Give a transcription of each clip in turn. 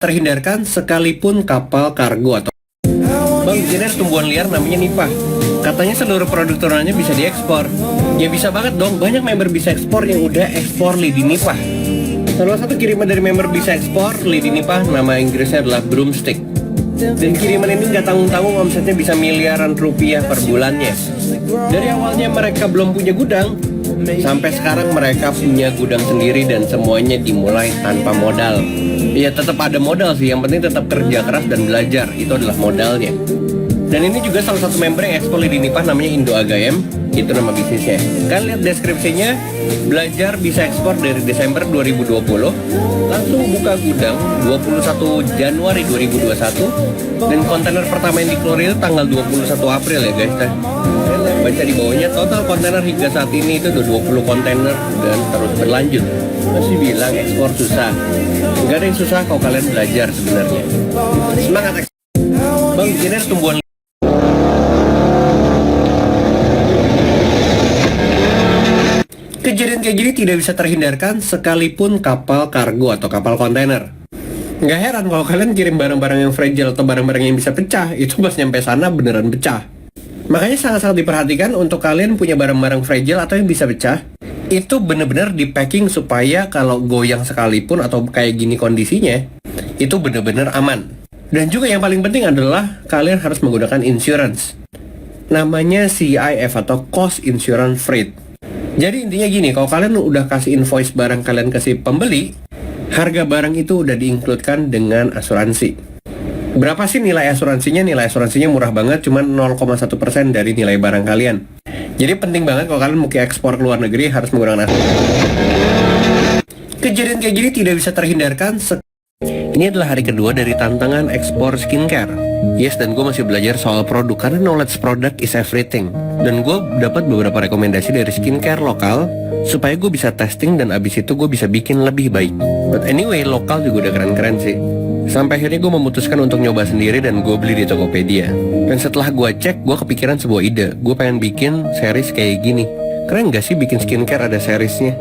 terhindarkan sekalipun kapal kargo atau Bang, jadi ada tumbuhan liar namanya nipah. Katanya seluruh produk turunannya bisa diekspor. Ya bisa banget dong, banyak member bisa ekspor yang udah ekspor lidi nipah. Salah satu kiriman dari member bisa ekspor lidi nipah, nama Inggrisnya adalah broomstick. Dan kiriman ini nggak tanggung-tanggung, omsetnya bisa miliaran rupiah per bulannya. Dari awalnya mereka belum punya gudang, sampai sekarang mereka punya gudang sendiri dan semuanya dimulai tanpa modal. Ya tetap ada modal sih, yang penting tetap kerja keras dan belajar, itu adalah modalnya. Dan ini juga salah satu member yang ekspor lidi nipah, namanya Indo Agayem, itu nama bisnisnya. Kalian lihat deskripsinya, belajar bisa ekspor dari Desember 2020, langsung buka gudang 21 Januari 2021, dan kontainer pertama yang dikeluarin itu tanggal 21 April ya guys. Baca di bawahnya, total kontainer hingga saat ini itu udah 20 kontainer dan terus berlanjut. Masih bilang ekspor susah. Enggak ada yang susah kalau kalian belajar sebenarnya. Semangat ekspor. Bang, ini ada tumbuhan. Kejadian kayak gini tidak bisa terhindarkan sekalipun kapal kargo atau kapal kontainer. Nggak heran kalau kalian kirim barang-barang yang fragile atau barang-barang yang bisa pecah, itu pas nyampe sana beneran pecah. Makanya sangat-sangat diperhatikan untuk kalian punya barang-barang fragile atau yang bisa pecah, itu bener-bener di packing supaya kalau goyang sekalipun atau kayak gini kondisinya, itu bener-bener aman. Dan juga yang paling penting adalah kalian harus menggunakan insurance. Namanya CIF atau Cost Insurance Freight. Jadi intinya gini, kalau kalian udah kasih invoice barang kalian ke si pembeli, harga barang itu udah diinkludkan dengan asuransi. Berapa sih nilai asuransinya? Nilai asuransinya murah banget, cuma 0,1% dari nilai barang kalian. Jadi penting banget kalau kalian mau ekspor ke luar negeri harus menggunakan asuransi. Kejadian kayak gini tidak bisa terhindarkan. Ini adalah hari kedua dari tantangan ekspor skincare. Yes, dan gue masih belajar soal produk karena knowledge product is everything. Dan gue dapat beberapa rekomendasi dari skincare lokal supaya gue bisa testing dan abis itu gue bisa bikin lebih baik. But anyway, lokal juga udah keren-keren sih. Sampai akhirnya gue memutuskan untuk nyoba sendiri dan gue beli di Tokopedia. Dan setelah gue cek, gue kepikiran sebuah ide. Gue pengen bikin series kayak gini. Keren gak sih bikin skincare ada seriesnya?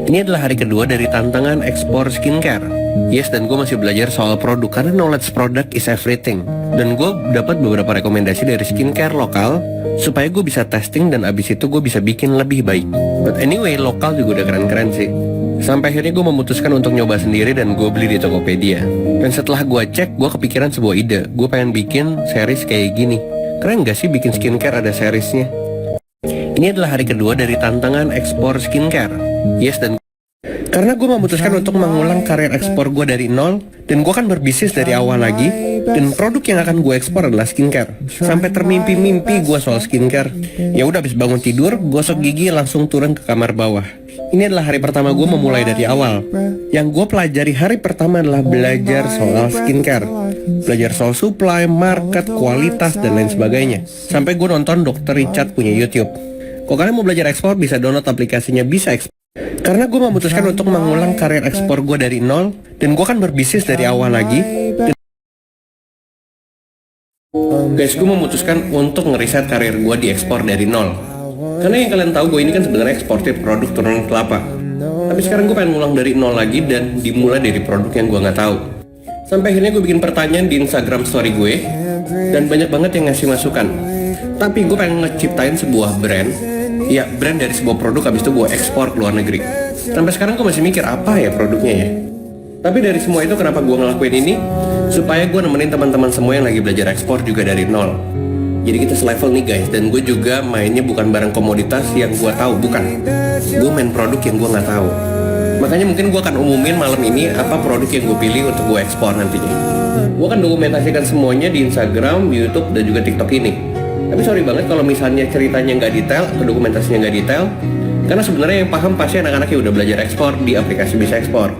Ini adalah hari kedua dari tantangan ekspor skincare. Yes, dan gue masih belajar soal produk karena knowledge product is everything. Dan gue dapat beberapa rekomendasi dari skincare lokal supaya gue bisa testing dan abis itu gue bisa bikin lebih baik. But anyway, lokal juga udah keren-keren sih. Sampai akhirnya gue memutuskan untuk nyoba sendiri dan gue beli di Tokopedia. Dan setelah gue cek, gue kepikiran sebuah ide. Gue pengen bikin series kayak gini. Keren gak sih bikin skincare ada seriesnya? Ini adalah hari kedua dari tantangan ekspor skincare. Yes, dan karena gue memutuskan untuk mengulang karir ekspor gue dari nol, dan gue kan berbisnis dari awal lagi, dan produk yang akan gue ekspor adalah skincare. Sampai termimpi-mimpi gue soal skincare. Ya udah, habis bangun tidur, gosok gigi langsung turun ke kamar bawah. Ini adalah hari pertama gue memulai dari awal. Yang gue pelajari hari pertama adalah belajar soal skincare, belajar soal supply, market, kualitas, dan lain sebagainya. Sampai gue nonton Dr. Richard punya YouTube. Kalau kalian mau belajar ekspor, bisa download aplikasinya Bisa Ekspor. Karena gue memutuskan untuk mengulang karir ekspor gue dari nol, dan gue kan berbisnis dari awal lagi. Guys, gue memutuskan untuk ngeriset karir gue di ekspor dari nol. Karena yang kalian tahu, gue ini kan sebenarnya eksportir produk turunan kelapa. Tapi sekarang gue pengen ngulang dari nol lagi dan dimulai dari produk yang gue nggak tahu. Sampai akhirnya gue bikin pertanyaan di Instagram story gue, dan banyak banget yang ngasih masukan. Tapi gue pengen ngeciptain sebuah brand. Ya, brand dari sebuah produk, habis itu gue ekspor ke luar negeri. Sampai sekarang gue masih mikir apa ya produknya ya. Tapi dari semua itu kenapa gue ngelakuin ini? Supaya gue nemenin teman-teman semua yang lagi belajar ekspor juga dari nol. Jadi kita selevel nih guys. Dan gue juga mainnya bukan barang komoditas yang gue tahu, bukan. Gue main produk yang gue nggak tahu. Makanya mungkin gue akan umumin malam ini apa produk yang gue pilih untuk gue ekspor nantinya. Gue akan dokumentasikan semuanya di Instagram, YouTube, dan juga TikTok ini. Tapi sorry banget kalau misalnya ceritanya nggak detail atau dokumentasinya nggak detail, karena sebenarnya yang paham pasti anak-anak yang udah belajar ekspor di aplikasi Bisa Ekspor.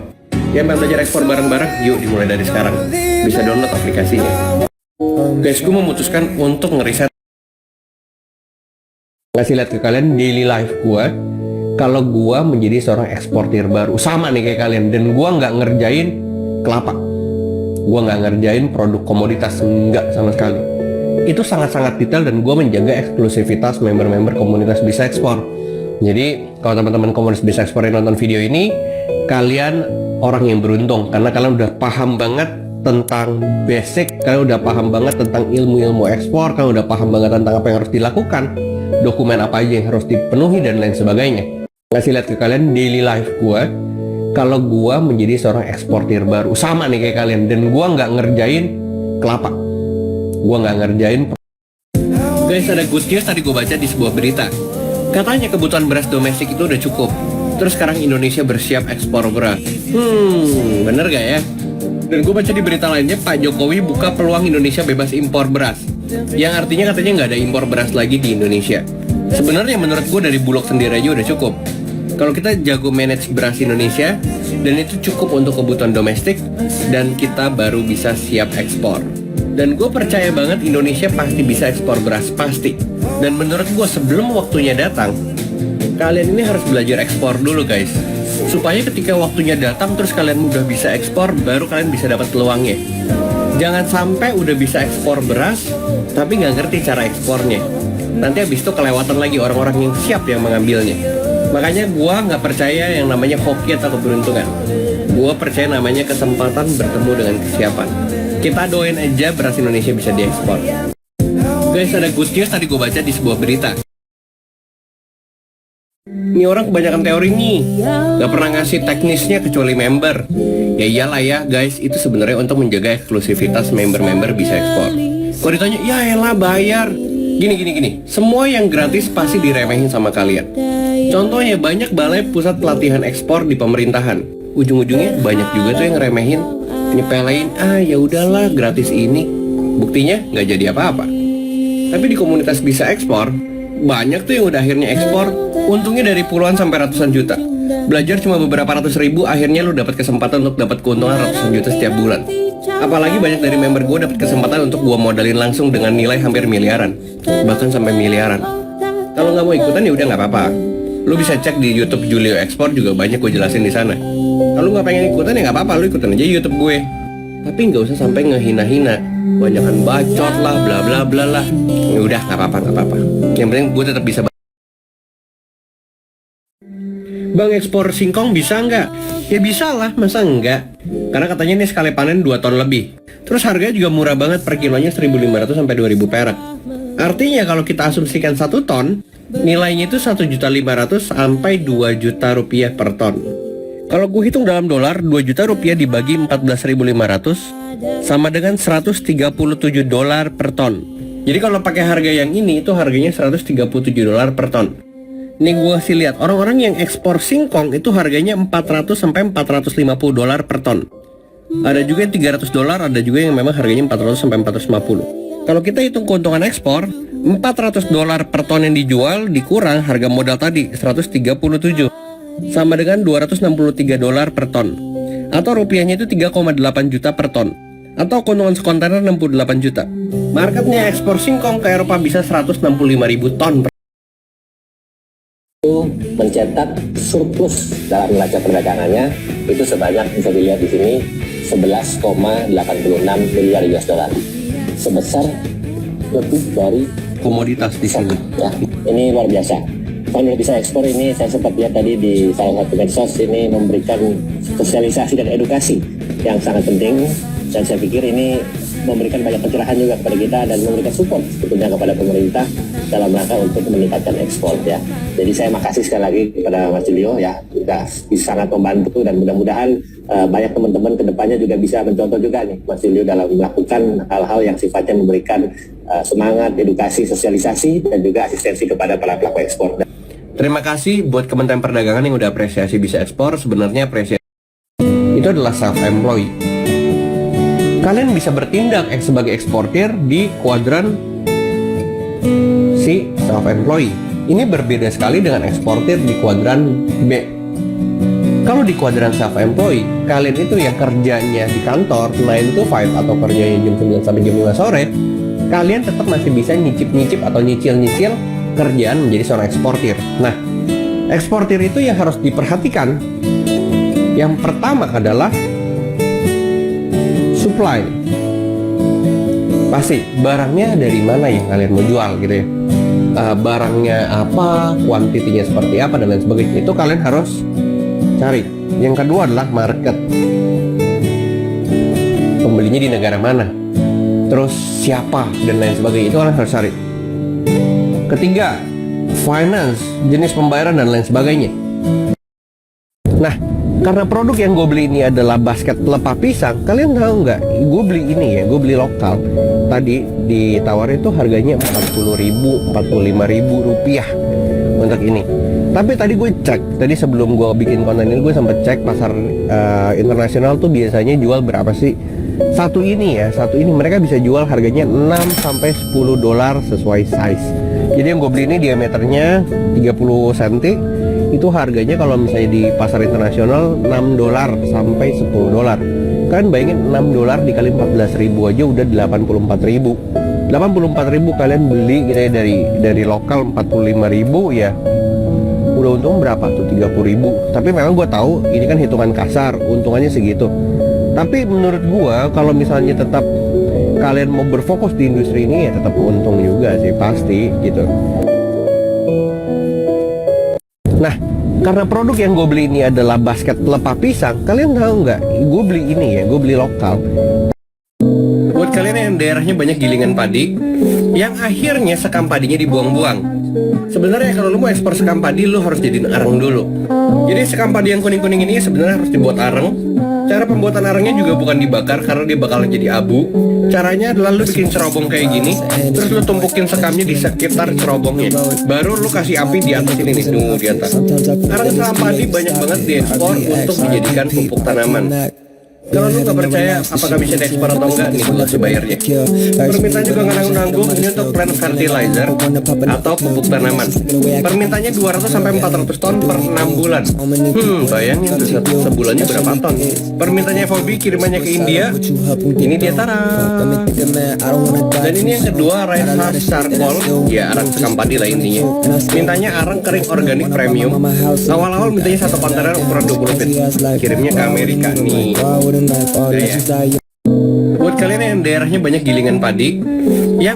Yang pengen belajar ekspor bareng-bareng, yuk dimulai dari sekarang. Bisa download aplikasinya. Guys, gue memutuskan untuk ngeriset, ngasih lihat ke kalian daily life gue kalau gue menjadi seorang eksportir baru. Sama nih kayak kalian, dan gue nggak ngerjain kelapa, gue nggak ngerjain produk komoditas, nggak sama sekali. Itu sangat-sangat detail dan gue menjaga eksklusivitas member-member komunitas Bisa Ekspor. Jadi kalau teman-teman komunitas Bisa Ekspor yang nonton video ini, kalian orang yang beruntung karena kalian udah paham banget tentang basic, kalian udah paham banget tentang ilmu-ilmu ekspor, kalian udah paham banget tentang apa yang harus dilakukan, dokumen apa aja yang harus dipenuhi dan lain sebagainya. Ngasih lihat ke kalian daily life gue kalau gue menjadi seorang eksportir baru, sama nih kayak kalian, dan gue nggak ngerjain kelapa, gue nggak ngerjain. Guys, ada good news tadi gue baca di sebuah berita. Katanya kebutuhan beras domestik itu udah cukup. Terus sekarang Indonesia bersiap ekspor beras. Bener gak ya? Dan gue baca di berita lainnya, Pak Jokowi buka peluang Indonesia bebas impor beras. Yang artinya katanya nggak ada impor beras lagi di Indonesia. Sebenarnya menurut gue dari Bulog sendiri aja udah cukup. Kalau kita jago manage beras Indonesia, dan itu cukup untuk kebutuhan domestik, dan kita baru bisa siap ekspor. Dan gue percaya banget Indonesia pasti bisa ekspor beras, pasti. Dan menurut gue sebelum waktunya datang, kalian ini harus belajar ekspor dulu guys, supaya ketika waktunya datang terus kalian udah bisa ekspor, baru kalian bisa dapat peluangnya. Jangan sampai udah bisa ekspor beras tapi nggak ngerti cara ekspornya. Nanti habis itu kelewatan lagi orang-orang yang siap yang mengambilnya. Makanya gue nggak percaya yang namanya hoki atau keberuntungan. Gue percaya namanya kesempatan bertemu dengan kesiapan. Kita doain aja beras Indonesia bisa diekspor. Guys, ada good news tadi gue baca di sebuah berita. Ini orang kebanyakan teori nih, gak pernah ngasih teknisnya kecuali member. Ya iyalah ya guys, itu sebenarnya untuk menjaga eksklusivitas member-member bisa ekspor. Kalau ditanya, ya elah bayar. Gini, semua yang gratis pasti diremehin sama kalian. Contohnya banyak balai pusat pelatihan ekspor di pemerintahan. Ujung-ujungnya banyak juga tuh yang ngeremehin, nyepelein, ya udahlah gratis ini. Buktinya nggak jadi apa-apa. Tapi di komunitas bisa ekspor, banyak tuh yang udah akhirnya ekspor, untungnya dari puluhan sampai ratusan juta. Belajar cuma beberapa ratus ribu, akhirnya lu dapat kesempatan untuk dapat keuntungan ratusan juta setiap bulan. Apalagi banyak dari member gue dapat kesempatan untuk gue modalin langsung dengan nilai hampir miliaran, bahkan sampai miliaran. Kalau nggak mau ikutan ya udah nggak apa-apa. Lu bisa cek di YouTube Julio Ekspor, juga banyak gue jelasin di sana. Kalau nggak pengen ikutan ya nggak apa-apa, lu ikutan aja YouTube gue. Tapi nggak usah sampai ngehina-hina, banyakan bacot lah, bla bla bla lah. Ya udah nggak apa-apa. Yang penting gue tetap bisa. Bang, ekspor singkong bisa nggak? Ya bisa lah, masa enggak? Karena katanya ini sekali panen 2 ton lebih. Terus harganya juga murah banget, per kilonya 1.500 sampai 2.000 perak. Artinya kalau kita asumsikan 1 ton, nilainya itu 1.500.000 sampai 2 juta rupiah per ton. Kalau gue hitung dalam dolar, 2 juta rupiah dibagi 14.500 sama dengan 137 dolar per ton. Jadi kalau pakai harga yang ini, itu harganya 137 dolar per ton. Nih gue sih lihat orang-orang yang ekspor singkong itu harganya 400 sampai 450 dolar per ton. Ada juga yang 300 dolar, ada juga yang memang harganya 400 sampai 450. Kalau kita hitung keuntungan ekspor, 400 dolar per ton yang dijual dikurang harga modal tadi 137 sama dengan 263 dolar per ton. Atau rupiahnya itu 3,8 juta per ton. Atau keuntungan sekontainer 68 juta. Marketnya ekspor singkong ke Eropa bisa 165.000 ton per mencetak surplus dalam neraca perdagangannya itu sebanyak, bisa dilihat di sini, 11,86 miliar US dollar, sebesar lebih dari komoditas di sini. Ya, ini luar biasa. Kalau bisa ekspor ini, saya sempat lihat tadi di salah satu medsos, ini memberikan sosialisasi dan edukasi yang sangat penting, dan saya pikir ini memberikan banyak pencerahan juga kepada kita dan memberikan support sebetulnya kepada pemerintah dalam rangka untuk meningkatkan ekspor ya. Jadi saya makasih sekali lagi kepada Mas Julio ya, sudah sangat membantu, dan mudah-mudahan banyak teman-teman kedepannya juga bisa mencontoh juga nih Mas Julio dalam melakukan hal-hal yang sifatnya memberikan semangat, edukasi, sosialisasi, dan juga asistensi kepada para pelaku ekspor. Terima kasih buat Kementerian Perdagangan yang udah apresiasi bisa ekspor. Sebenarnya apresiasi itu adalah self-employed. Kalian bisa bertindak sebagai eksportir di kuadran si self-employed. Ini berbeda sekali dengan eksportir di kuadran B. Kalau di kuadran self-employed, kalian itu yang kerjanya di kantor 9 to 5 atau kerjanya jam 9 sampai jam 5 sore, kalian tetap masih bisa nyicip-nyicip atau nyicil-nyicil kerjaan menjadi seorang eksportir. Nah, eksportir itu yang harus diperhatikan. Yang pertama adalah supply. Pasti barangnya dari mana yang kalian mau jual gitu ya. Barangnya apa, kuantitinya seperti apa, dan lain sebagainya. Itu kalian harus cari. Yang kedua adalah market. pembelinya di negara mana, terus siapa dan lain sebagainya, itu kalian harus cari. Ketiga, finance, jenis pembayaran dan lain sebagainya. Nah, karena produk yang gue beli ini adalah basket pelepah pisang, kalian tahu nggak? Gue beli ini ya, gue beli lokal. Tadi ditawarin tuh harganya 40.000, 45.000 rupiah untuk ini. Tapi tadi gue cek, tadi sebelum gue bikin konten ini gue sempat cek pasar internasional tuh biasanya jual berapa sih? Satu ini mereka bisa jual harganya 6 sampai 10 dolar sesuai size. Jadi yang gue beli ini diameternya 30 cm. Itu harganya kalau misalnya di pasar internasional 6 dolar sampai 10 dolar. Kalian bayangin 6 dolar dikali 14.000 aja udah 84.000. 84.000 kalian beli gitu ya, dari lokal 45.000 ya. Udah untung berapa tuh? 30.000. Tapi memang gue tahu ini kan hitungan kasar, untungannya segitu. Tapi menurut gue kalau misalnya tetap kalian mau berfokus di industri ini ya tetap untung juga sih pasti gitu. Nah, karena produk yang gue beli ini adalah basket pelepah pisang, kalian tahu nggak? Gue beli ini ya, gue beli lokal. Buat kalian yang daerahnya banyak gilingan padi, yang akhirnya sekam padinya dibuang-buang. Sebenarnya kalau lu mau ekspor sekam padi, lu harus jadiin areng dulu. Jadi sekam padi yang kuning-kuning ini sebenarnya harus dibuat areng. Cara pembuatan arengnya juga bukan dibakar karena dia bakalan jadi abu. Caranya adalah lu bikin cerobong kayak gini, terus lu tumpukin sekamnya di sekitar cerobongnya. Baru lu kasih api di atas ini nih, tunggu di atas. Areng sekam padi banyak banget diekspor untuk dijadikan pupuk tanaman. Kalau lu nggak percaya apakah bisa diekspor atau enggak, nih gue kasih bayarnya. Permintaan juga nggak nanggung-nanggung, ini untuk plant fertilizer atau pupuk tanaman. Permintaannya 200 sampai 400 ton per 6 bulan. Bayangin tuh sebulannya berapa ton. Permintaannya FOB, kirimannya ke India. Ini dia tara. Dan ini yang kedua, rice husk charcoal, ya arang sekam padi lah intinya. Mintanya arang kering organik premium. Awal-awal mintanya 1 kontainer ukuran 20 feet. Kirimnya ke Amerika nih. Buat kalian yang daerahnya banyak gilingan padi, yang